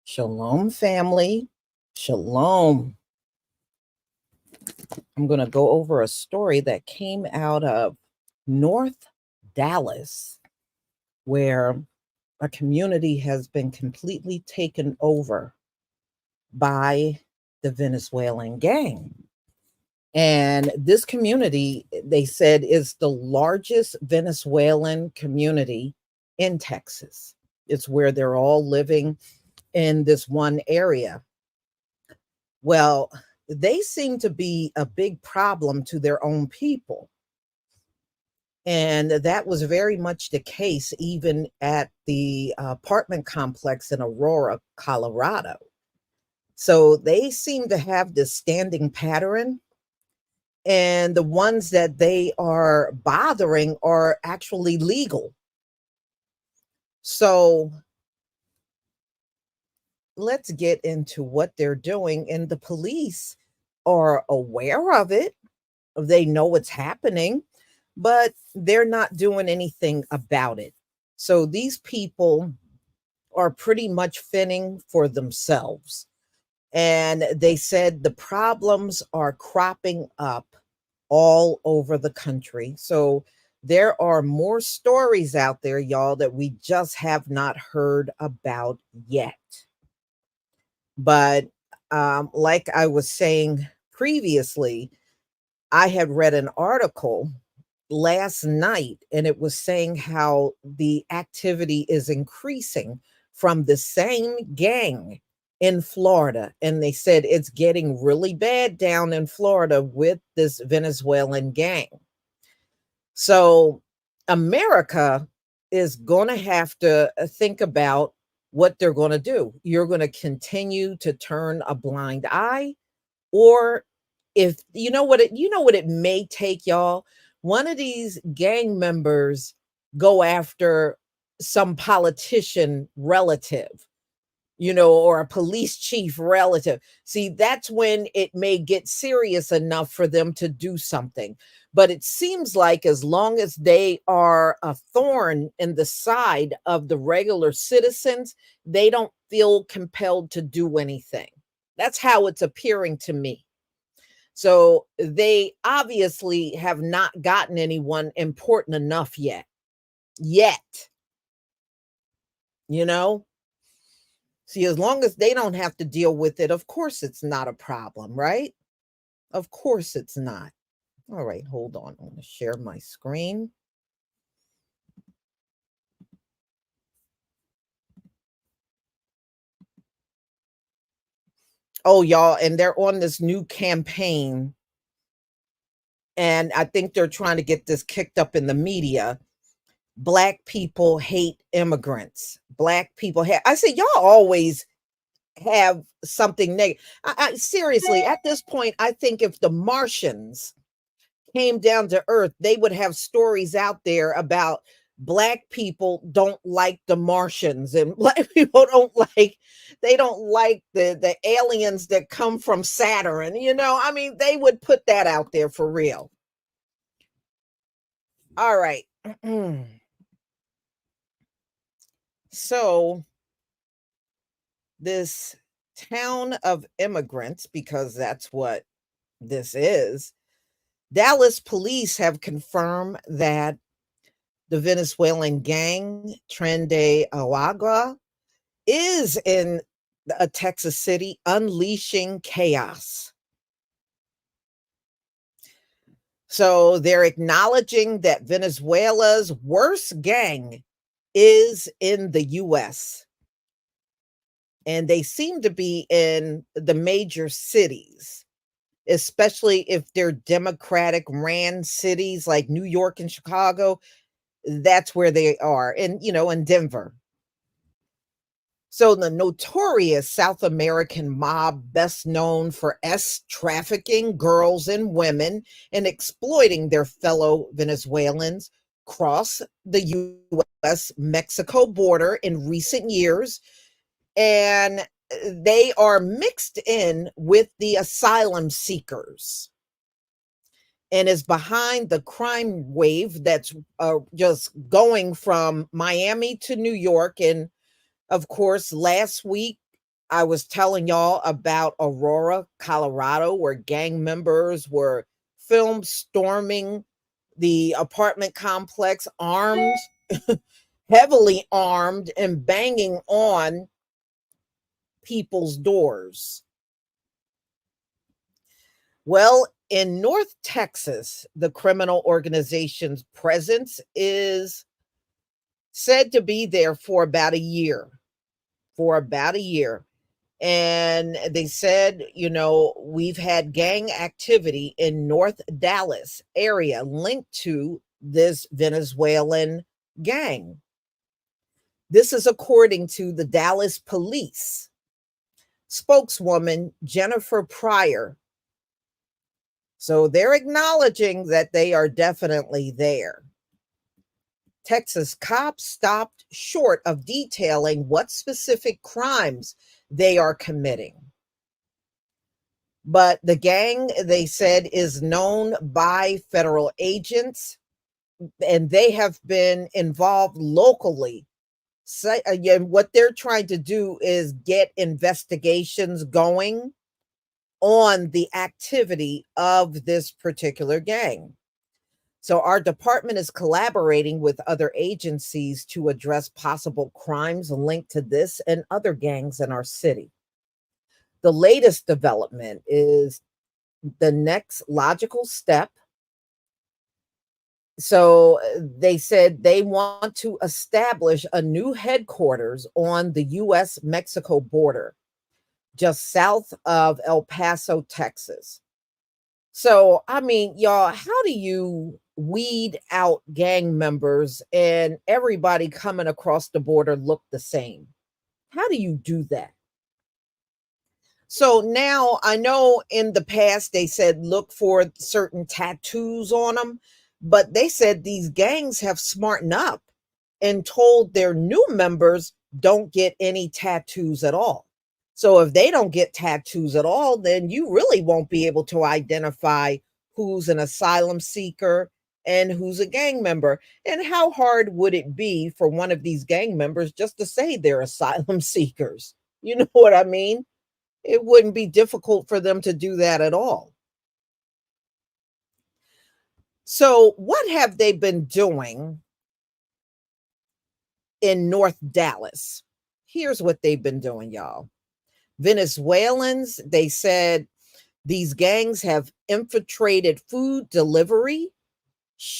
Shalom, family. Shalom. I'm going to go over a story that came out of North Dallas, where a community has been completely taken over by the Venezuelan gang. And this community, they said, is the largest Venezuelan community in Texas. It's where they're all living in this one area. Well, they seem to be a big problem to their own people. And that was very much the case even at the apartment complex in Aurora, Colorado. So they seem to have this standing pattern. And the ones that they are bothering are actually legal. So let's get into what they're doing. And the police are aware of it. They know what's happening, but they're not doing anything about it. So these people are pretty much fending for themselves. And they said the problems are cropping up all over the country. So there are more stories out there, y'all, that we just have not heard about yet. But like I was saying previously, I had read an article last night, and it was saying how the activity is increasing from the same gang in Florida. And they said it's getting really bad down in Florida with this Venezuelan gang. So America is going to have to think about what they're going to do. You're going to continue to turn a blind eye, or if you know what it may take, y'all. One of these gang members go after some politician relative, or a police chief relative. See, that's when it may get serious enough for them to do something. But it seems like as long as they are a thorn in the side of the regular citizens, they don't feel compelled to do anything. That's how it's appearing to me. So they obviously have not gotten anyone important enough yet. Yet, you know? See, as long as they don't have to deal with it, of course it's not a problem, right? Of course it's not. All right, hold on. I'm going to share my screen. Oh, y'all, and they're on this new campaign. And I think they're trying to get this kicked up in the media. Black people hate immigrants. Black people hate. I say, y'all always have something negative. Seriously, at this point, I think if the Martians came down to earth, they would have stories out there about black people don't like the Martians, and black people they don't like the aliens that come from Saturn. I mean, they would put that out there for real. All right. So this town of immigrants, because that's what this is, Dallas police have confirmed that the Venezuelan gang TdA is in a Texas city unleashing chaos. So they're acknowledging that Venezuela's worst gang is in the US. And they seem to be in the major cities, especially if they're Democratic ran cities like New York and Chicago. That's where they are. And, in Denver. So the notorious South American mob, best known for trafficking girls and women and exploiting their fellow Venezuelans, cross the US-Mexico border in recent years. And they are mixed in with the asylum seekers and is behind the crime wave that's just going from Miami to New York. And of course, last week, I was telling y'all about Aurora, Colorado, where gang members were filmed storming the apartment complex, armed, heavily armed, and banging on people's doors. Well, in North Texas, the criminal organization's presence is said to be there for about a year. And they said, we've had gang activity in North Dallas area linked to this Venezuelan gang. This is according to the Dallas police spokeswoman, Jennifer Pryor. So they're acknowledging that they are definitely there. Texas cops stopped short of detailing what specific crimes they are committing. But the gang, they said, is known by federal agents, and they have been involved locally. So, again, what they're trying to do is get investigations going on the activity of this particular gang. So our department is collaborating with other agencies to address possible crimes linked to this and other gangs in our city. The latest development is the next logical step. So they said they want to establish a new headquarters on the US-Mexico border, just south of El Paso, Texas. So, I mean, y'all, how do you weed out gang members and everybody coming across the border look the same? How do you do that? So now I know in the past they said look for certain tattoos on them, but they said these gangs have smartened up and told their new members don't get any tattoos at all. So if they don't get tattoos at all, then you really won't be able to identify who's an asylum seeker and who's a gang member. And how hard would it be for one of these gang members just to say they're asylum seekers? You know what I mean? It wouldn't be difficult for them to do that at all. So, what have they been doing in North Dallas? Here's what they've been doing, y'all. Venezuelans, they said these gangs have infiltrated food delivery,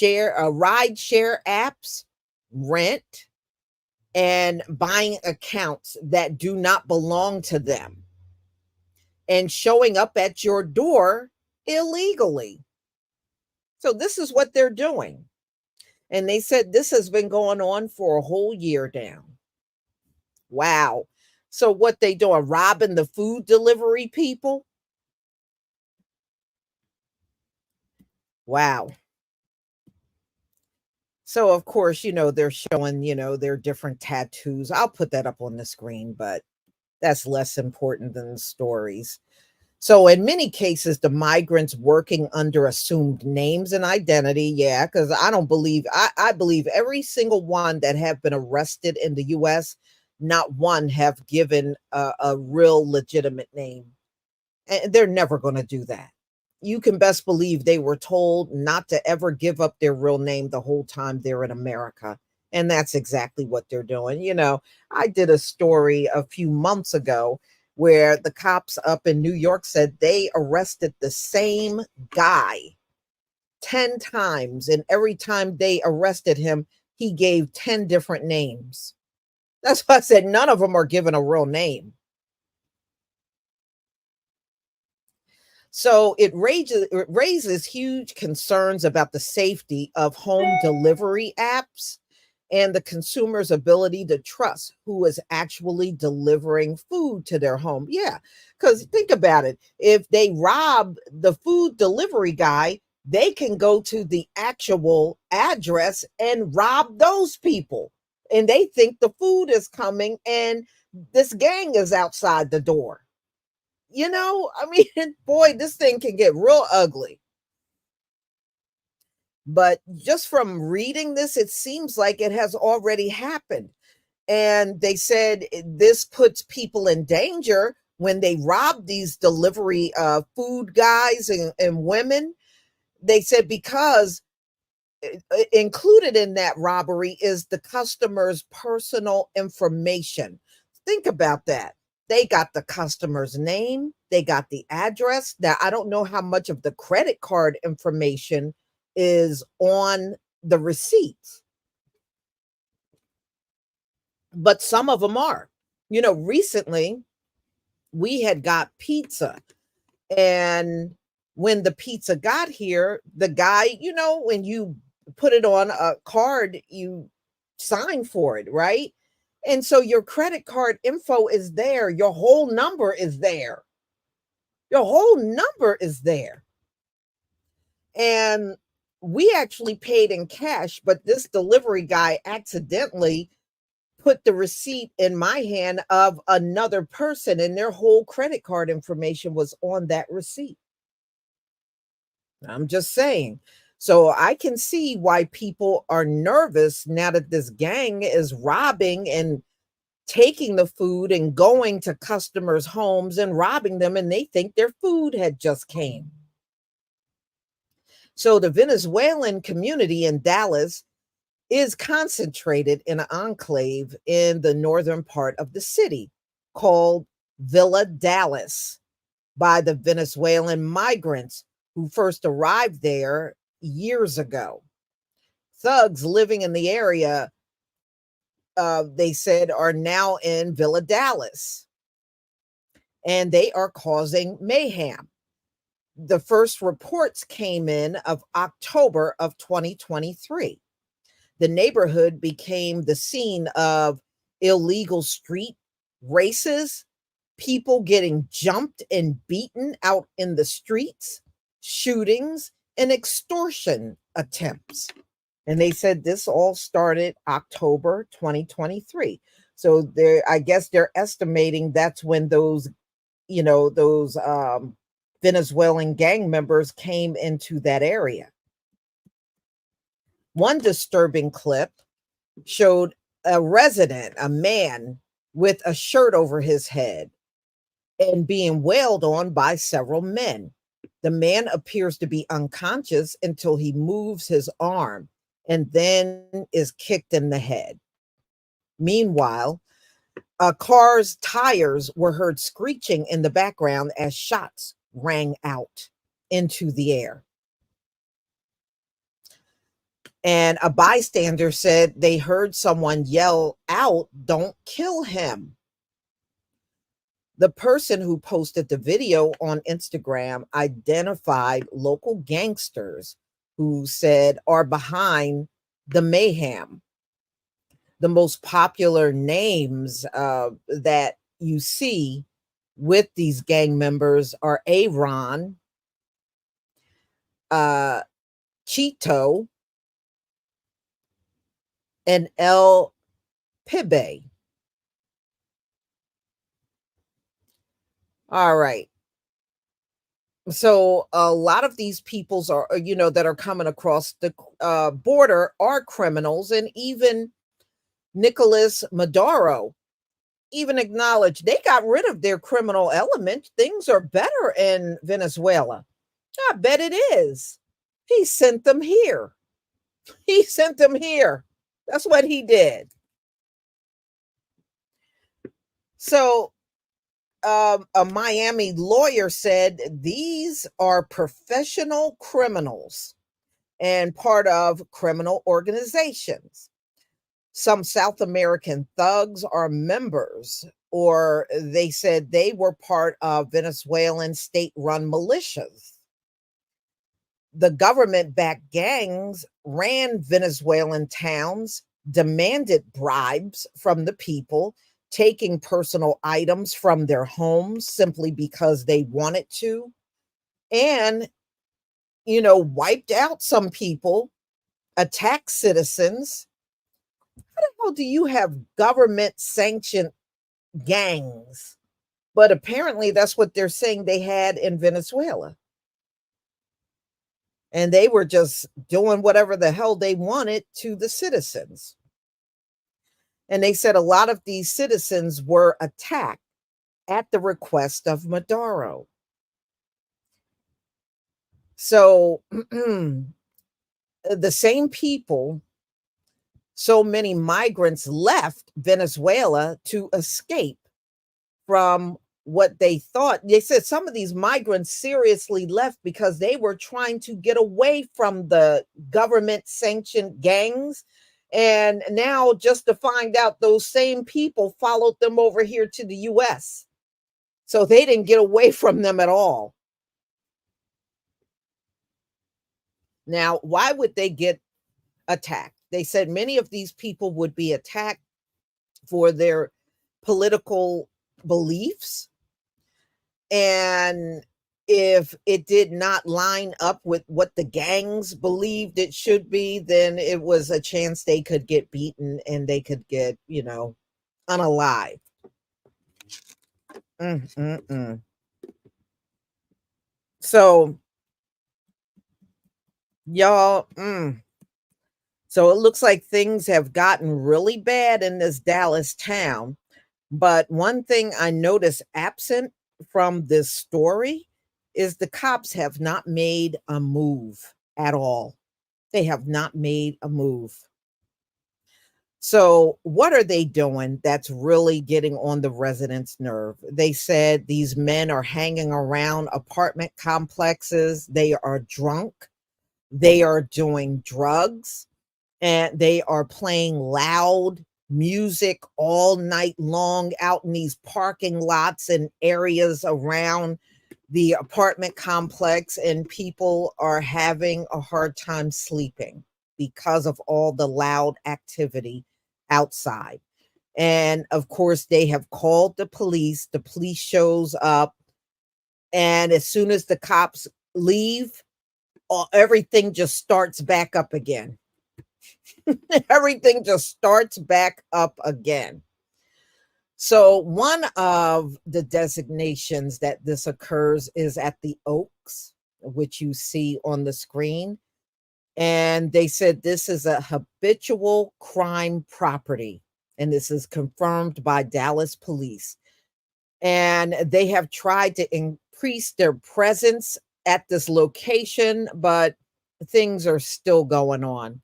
ride share apps, rent, and buying accounts that do not belong to them and showing up at your door illegally. So this is what they're doing. And they said this has been going on for a whole year now. Wow. So what they doing? Robbing the food delivery people? Wow. So of course, they're showing, their different tattoos. I'll put that up on the screen, but that's less important than the stories. So in many cases, the migrants working under assumed names and identity, yeah, because I believe every single one that have been arrested in the US, not one have given a real legitimate name. And they're never going to do that. You can best believe they were told not to ever give up their real name the whole time they're in America. And that's exactly what they're doing. I did a story a few months ago where the cops up in New York said they arrested the same guy 10 times. And every time they arrested him, he gave 10 different names. That's why I said none of them are given a real name. So it raises huge concerns about the safety of home delivery apps and the consumer's ability to trust who is actually delivering food to their home. Yeah, because think about it. If they rob the food delivery guy, they can go to the actual address and rob those people. And they think the food is coming and this gang is outside the door. I mean, boy, this thing can get real ugly. But just from reading this, it seems like it has already happened. And they said this puts people in danger when they rob these delivery food guys and women. They said because included in that robbery is the customer's personal information. Think about that. They got the customer's name, they got the address. Now, I don't know how much of the credit card information is on the receipts, but some of them are. Recently we had got pizza, and when the pizza got here, the guy, when you put it on a card, you sign for it, right? And so your credit card info is there. Your whole number is there. Your whole number is there. And we actually paid in cash, but this delivery guy accidentally put the receipt in my hand of another person, and their whole credit card information was on that receipt. I'm just saying. So I can see why people are nervous now that this gang is robbing and taking the food and going to customers' homes and robbing them, and they think their food had just came. So the Venezuelan community in Dallas is concentrated in an enclave in the northern part of the city called Villa Dallas by the Venezuelan migrants who first arrived there years ago. Thugs living in the area, they said, are now in Villa Dallas, and they are causing mayhem. The first reports came in of October of 2023. The neighborhood became the scene of illegal street races, people getting jumped and beaten out in the streets, shootings, and extortion attempts. And they said this all started October 2023. So I guess they're estimating that's when those Venezuelan gang members came into that area. One disturbing clip showed a resident, a man with a shirt over his head and being wailed on by several men. The man appears to be unconscious until he moves his arm and then is kicked in the head. Meanwhile, a car's tires were heard screeching in the background as shots rang out into the air. And a bystander said they heard someone yell out, "Don't kill him." The person who posted the video on Instagram identified local gangsters who said are behind the mayhem. The most popular names that you see with these gang members are Aaron, Chito, and El Pibe. All right. So a lot of these peoples are, that are coming across the border are criminals, and even Nicolas Maduro even acknowledged they got rid of their criminal element. Things are better in Venezuela. I bet it is. He sent them here. He sent them here. That's what he did. So a Miami lawyer said these are professional criminals and part of criminal organizations. Some South American thugs are members, or they said they were part of Venezuelan state-run militias. The government-backed gangs ran Venezuelan towns, demanded bribes from the people, taking personal items from their homes simply because they wanted to, and, wiped out some people, attacked citizens. How the hell do you have government sanctioned gangs? But apparently that's what they're saying they had in Venezuela. And they were just doing whatever the hell they wanted to the citizens. And they said a lot of these citizens were attacked at the request of Maduro. So the same people, so many migrants left Venezuela to escape from what they thought. They said some of these migrants seriously left because they were trying to get away from the government sanctioned gangs. And now, just to find out, those same people followed them over here to the US. So they didn't get away from them at all. Now, why would they get attacked? They said many of these people would be attacked for their political beliefs. And if it did not line up with what the gangs believed it should be, then it was a chance they could get beaten and they could get, unalived. So, y'all, so it looks like things have gotten really bad in this Dallas town. But one thing I noticed absent from this story is the cops have not made a move at all. They have not made a move. So, what are they doing that's really getting on the residents' nerve? They said these men are hanging around apartment complexes. They are drunk. They are doing drugs, and they are playing loud music all night long out in these parking lots and areas around the apartment complex, and people are having a hard time sleeping because of all the loud activity outside. And of course, they have called the police. The police shows up, and as soon as the cops leave, everything just starts back up again. Everything just starts back up again. So, one of the designations that this occurs is at the Oaks, which you see on the screen. And they said this is a habitual crime property. And this is confirmed by Dallas police. And they have tried to increase their presence at this location, but things are still going on.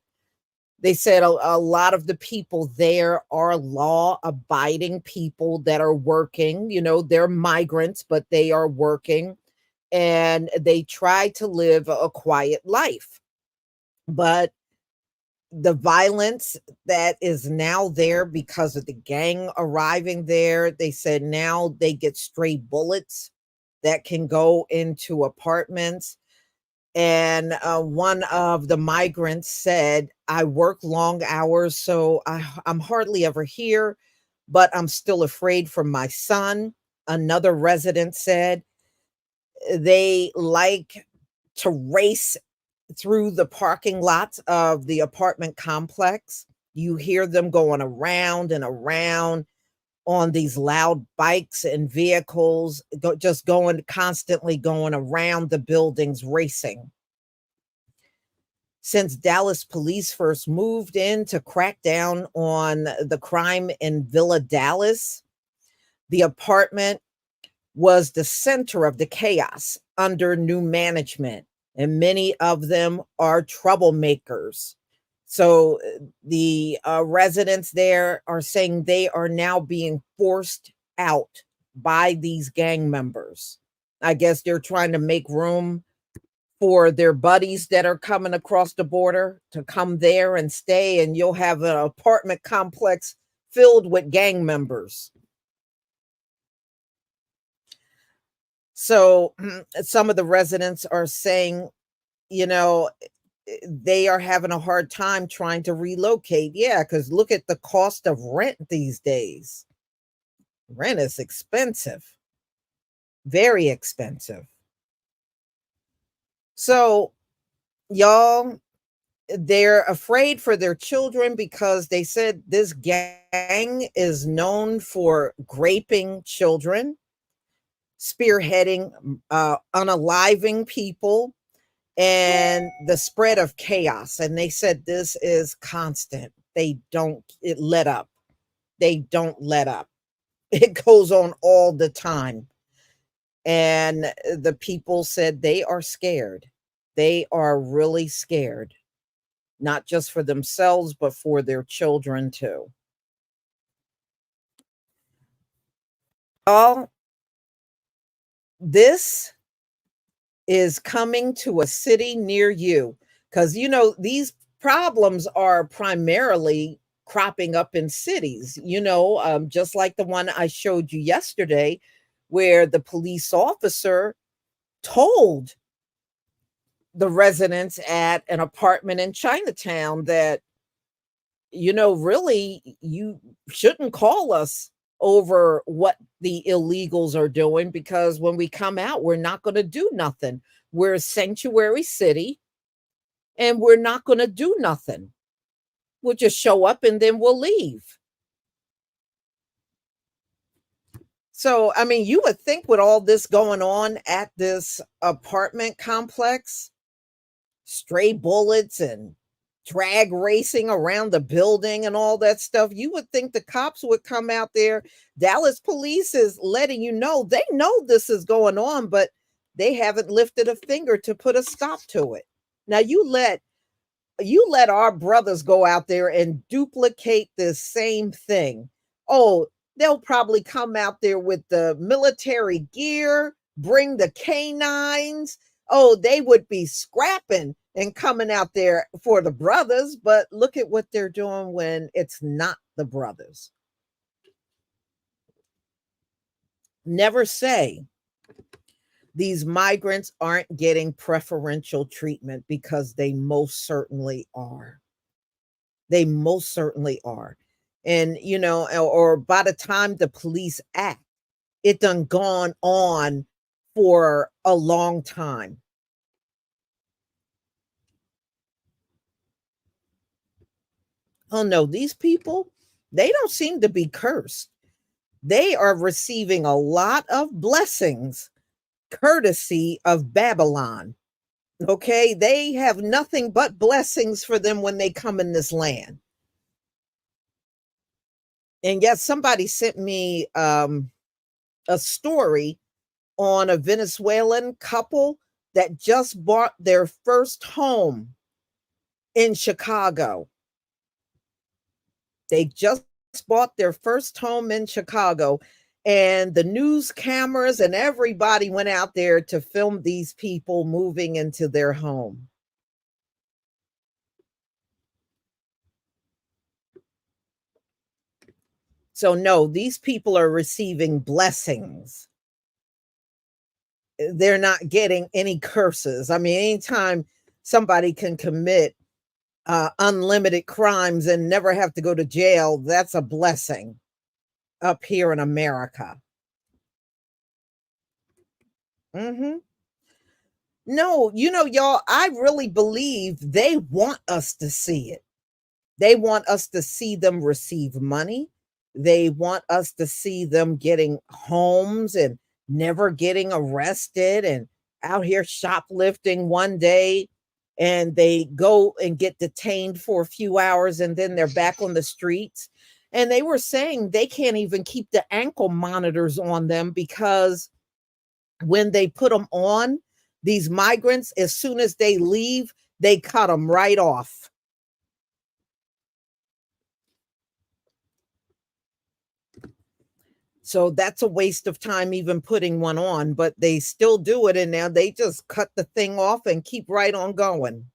They said a lot of the people there are law abiding people that are working. They're migrants, but they are working and they try to live a quiet life. But the violence that is now there because of the gang arriving there, they said now they get stray bullets that can go into apartments. And one of the migrants said, I work long hours, so I'm hardly ever here, but I'm still afraid for my son. Another resident said they like to race through the parking lots of the apartment complex. You hear them going around and around on these loud bikes and vehicles, just constantly going around the buildings, racing. Since Dallas police first moved in to crack down on the crime in Villa Dallas, the apartment was the center of the chaos under new management, and many of them are troublemakers. So the residents there are saying they are now being forced out by these gang members. I guess they're trying to make room for their buddies that are coming across the border to come there and stay, and you'll have an apartment complex filled with gang members. So some of the residents are saying, you know, they are having a hard time trying to relocate. Yeah, because look at the cost of rent these days. Rent is expensive, very expensive. So, y'all, they're afraid for their children because they said this gang is known for raping children, spearheading, unaliving people, and the spread of chaos. And they said this is constant. They don't let up. They don't let up. It goes on all the time. And the people said they are scared. They are really scared, not just for themselves, but for their children too. All this is coming to a city near you because these problems are primarily cropping up in cities, just like the one I showed you yesterday, where the police officer told the residents at an apartment in Chinatown that, really, you shouldn't call us over what the illegals are doing because when we come out, we're not going to do nothing. We're a sanctuary city and we're not going to do nothing. We'll just show up and then we'll leave. So, I mean, you would think with all this going on at this apartment complex, stray bullets and drag racing around the building and all that stuff, you would think the cops would come out there. Dallas police is letting you know they know this is going on, but they haven't lifted a finger to put a stop to it. Now you let our brothers go out there and duplicate this same thing. Oh, they'll probably come out there with the military gear, bring the canines. Oh, they would be scrapping and coming out there for the brothers, but look at what they're doing when it's not the brothers. Never say these migrants aren't getting preferential treatment because they most certainly are. They most certainly are. And, or by the time the police act, it done gone on for a long time. Oh no, these people, they don't seem to be cursed. They are receiving a lot of blessings courtesy of Babylon. Okay, they have nothing but blessings for them when they come in this land. And yet somebody sent me a story on a Venezuelan couple that just bought their first home in Chicago. They just bought their first home in Chicago, and the news cameras and everybody went out there to film these people moving into their home. So, no, these people are receiving blessings. They're not getting any curses. I mean, anytime somebody can commit unlimited crimes and never have to go to jail, that's a blessing up here in America. Hmm. No, y'all, I really believe they want us to see it. They want us to see them receive money. They want us to see them getting homes and never getting arrested and out here shoplifting one day, and they go and get detained for a few hours and then they're back on the streets. And they were saying they can't even keep the ankle monitors on them because when they put them on, these migrants, as soon as they leave, they cut them right off. So that's a waste of time even putting one on, but they still do it. And now they just cut the thing off and keep right on going.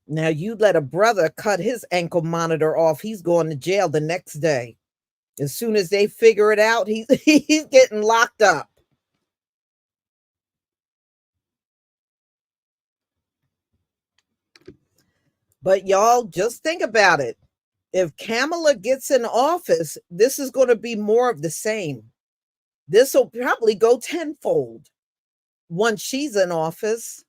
Now you let a brother cut his ankle monitor off, he's going to jail the next day. As soon as they figure it out, he's he's getting locked up. But y'all just think about it. If Kamala gets in office, this is going to be more of the same. This will probably go tenfold once she's in office.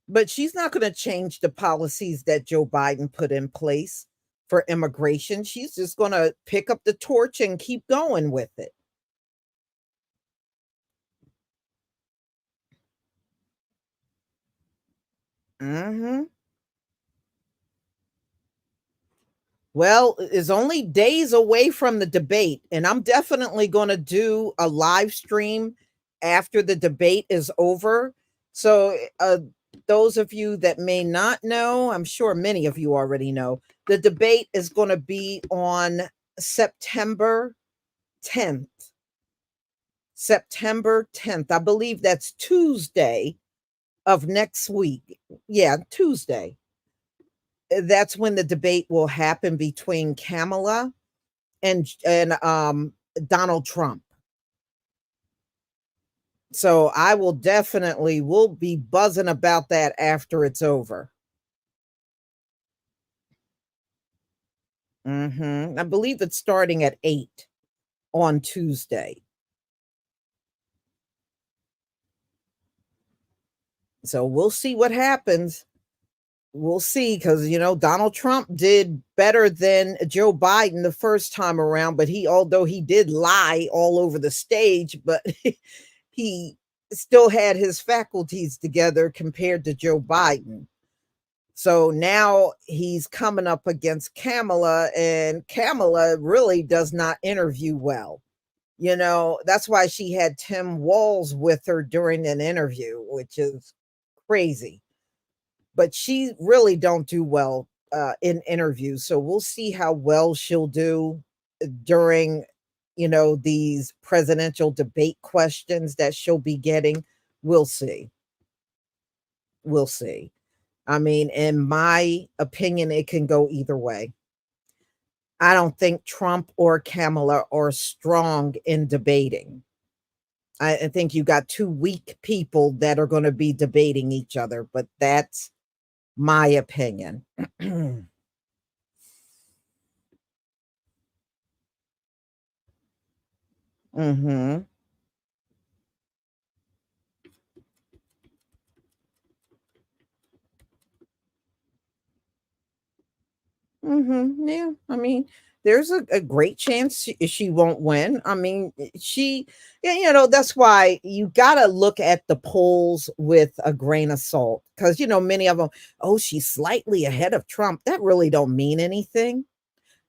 But she's not going to change the policies that Joe Biden put in place for immigration. She's just going to pick up the torch and keep going with it. Hmm. Well, it's only days away from the debate, and I'm definitely going to do a live stream after the debate is over. So, those of you that may not know, I'm sure many of you already know, the debate is going to be on September 10th. September 10th. I believe that's Tuesday of next week. Yeah, Tuesday. That's when the debate will happen between Kamala and Donald Trump. So I will definitely will be buzzing about that after it's over. I believe it's starting at 8 on Tuesday. So we'll see what happens. We'll see, because Donald Trump did better than Joe Biden the first time around, but although he did lie all over the stage, but he still had his faculties together compared to Joe Biden. So now he's coming up against Kamala, and Kamala really does not interview well. That's why she had Tim Walz with her during an interview, which is crazy. But she really don't do well in interviews. So we'll see how well she'll do during, these presidential debate questions that she'll be getting. We'll see. We'll see. I mean, in my opinion, it can go either way. I don't think Trump or Kamala are strong in debating. I think you got two weak people that are going to be debating each other, but that's my opinion. Mhm. Yeah, I mean, there's a great chance she won't win. I mean, she, yeah, that's why you got to look at the polls with a grain of salt because, many of them, oh, she's slightly ahead of Trump. That really don't mean anything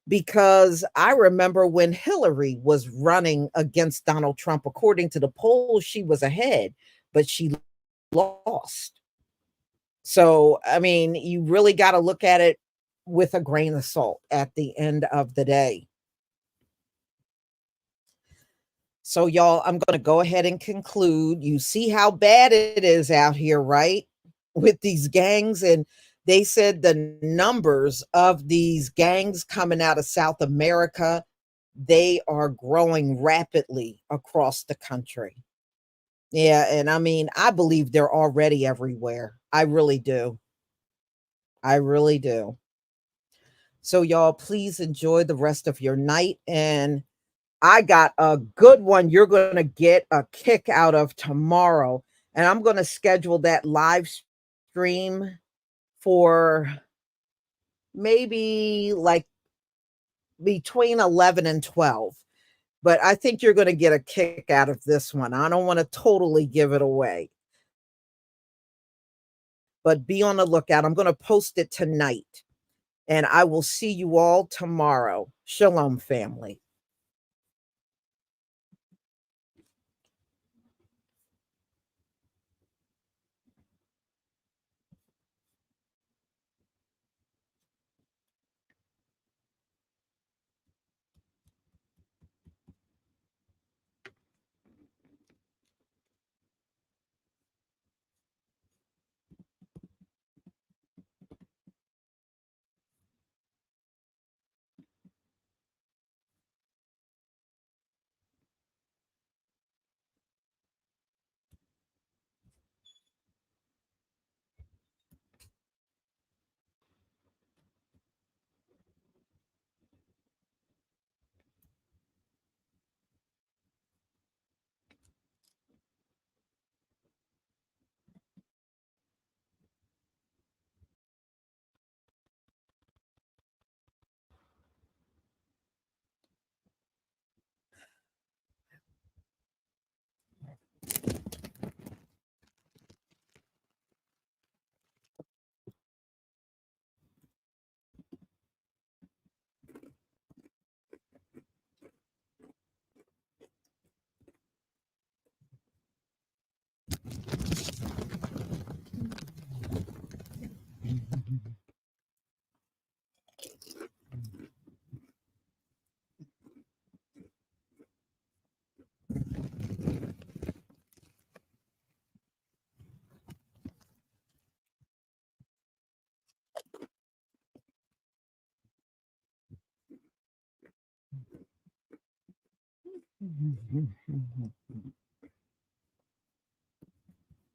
because I remember when Hillary was running against Donald Trump, according to the polls, she was ahead, but she lost. So, I mean, you really got to look at it with a grain of salt at the end of the day. So, y'all, I'm going to go ahead and conclude. You see how bad it is out here, right? With these gangs. And they said the numbers of these gangs coming out of South America, they are growing rapidly across the country. Yeah. And I mean, I believe they're already everywhere. I really do. I really do. So, y'all, please enjoy the rest of your night. And I got a good one you're going to get a kick out of tomorrow. And I'm going to schedule that live stream for maybe like between 11 and 12. But I think you're going to get a kick out of this one. I don't want to totally give it away, but be on the lookout. I'm going to post it tonight. And I will see you all tomorrow. Shalom, family.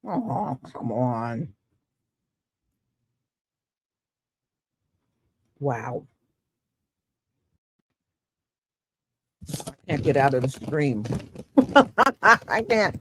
Oh, come on. Wow. Can't get out of the stream. I can't.